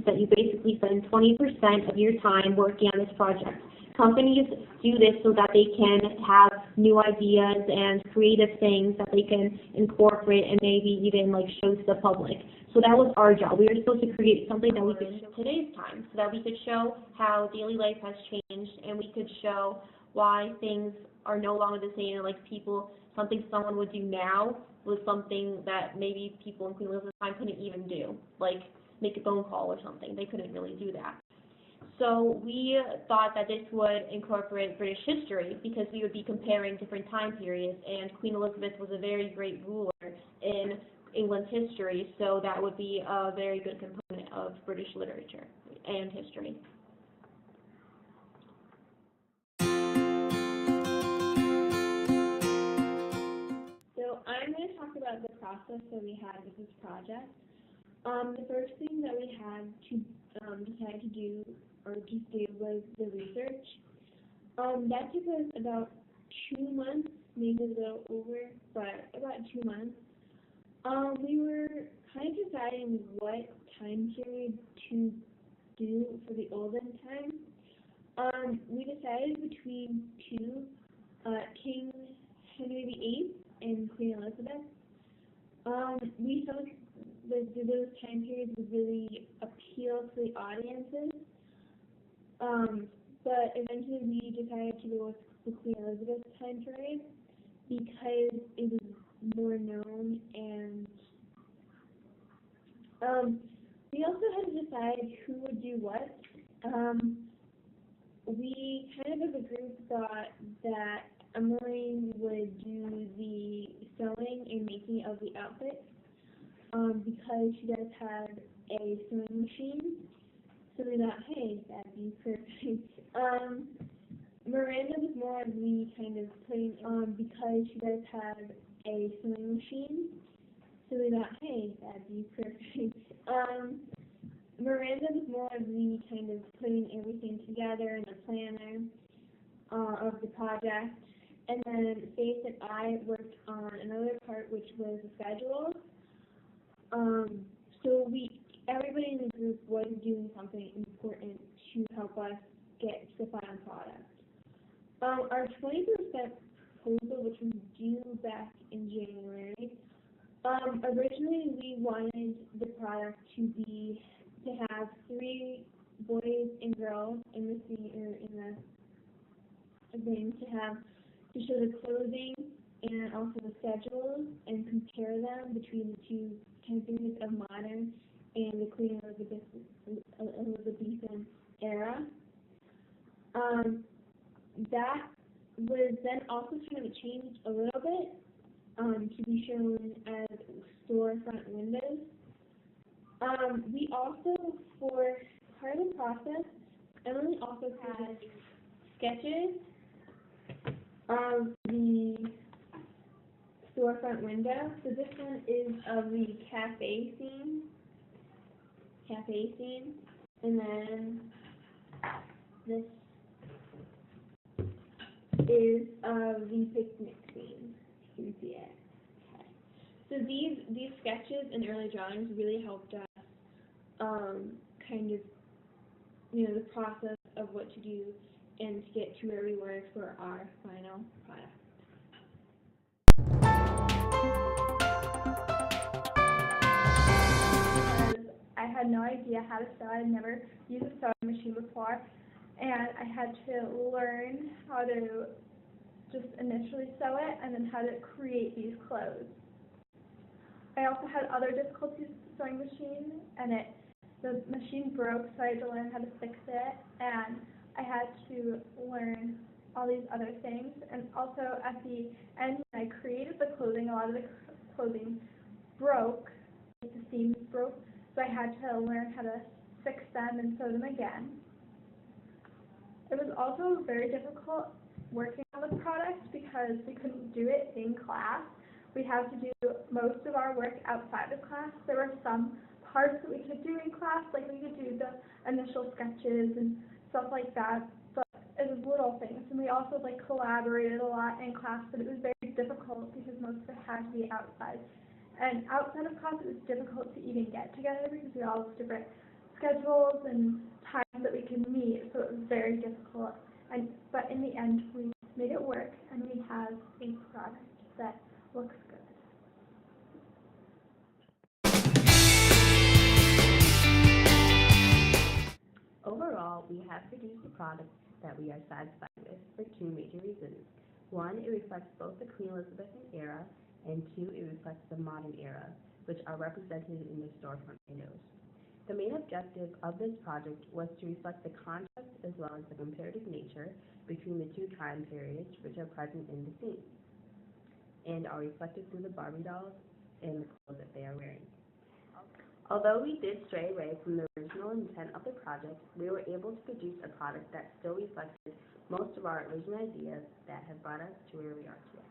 that you basically spend 20% of your time working on this project. Companies do this so that they can have new ideas and creative things that they can incorporate and maybe even like show to the public. So that was our job. We were supposed to create something that we could show today's time, so that we could show how daily life has changed, and we could show why things are no longer the same. Like something someone would do now was something that maybe people in Queen Elizabeth's time couldn't even do, like make a phone call or something. They couldn't really do that. So we thought that this would incorporate British history because we would be comparing different time periods, and Queen Elizabeth was a very great ruler in England's history, so that would be a very good component of British literature and history. So I'm going to talk about the process that we had with this project. The first thing that we had to decide to do or just do was the research. That took us about 2 months, maybe a little over, but about 2 months. We were kind of deciding what time period to do for the olden time. We decided between two, King Henry VIII and Queen Elizabeth. We felt that those time periods would really appeal to the audiences. But eventually we decided to go with the Queen Elizabeth time period because it was more known, and we also had to decide who would do what. We kind of as a group thought that Emmeline would do the sewing and making of the outfits because she does have a sewing machine. So we thought, hey, that'd be perfect. Miranda was more of the kind of putting because she does have a sewing machine. So we thought, hey, that'd be perfect. Miranda was more of the kind of putting everything together in the planner of the project. And then Faith and I worked on another part, which was the schedule. So everybody in the group was doing something important to help us get to the final product. Our 20% proposal, which was due back in January, originally we wanted the product to have 3 boys and girls in the thing to show the clothing and also the schedules and compare them between the two time periods of modern and the Queen Elizabethan era. That was then also kind of changed a little bit to be shown as storefront windows. We also, for part of the process, Emily also had sketches of the storefront window. So this one is of the cafe scene, and then this is of the picnic scene. You can see it. Okay. So these sketches and early drawings really helped us kind of, the process of what to do and to get to where we were for our final product. I had no idea how to sew. I had never used a sewing machine before, and I had to learn how to just initially sew it and then how to create these clothes. I also had other difficulties with the sewing machine, and the machine broke, so I had to learn how to fix it, and I had to learn all these other things. And also at the end, when I created the clothing, a lot of the clothing broke, the seams broke, so I had to learn how to fix them and sew them again. It was also very difficult working on the product because we couldn't do it in class. We had to do most of our work outside of class. There were some parts that we could do in class, like we could do the initial sketches and stuff like that, but it was little things. And we also collaborated a lot in class, but it was very difficult because most of it had to be outside. And outside of class, it was difficult to even get together because we all have different schedules and times that we can meet, so it was very difficult. But in the end, we made it work, and we have a product that looks good. Overall, we have produced a product that we are satisfied with for two major reasons. One, it reflects both the Queen Elizabethan era, and two, it reflects the modern era, which are represented in the storefront windows. The main objective of this project was to reflect the contrast as well as the comparative nature between the two time periods which are present in the scene, and are reflected through the Barbie dolls and the clothes that they are wearing. Although we did stray away from the original intent of the project, we were able to produce a product that still reflected most of our original ideas that have brought us to where we are today.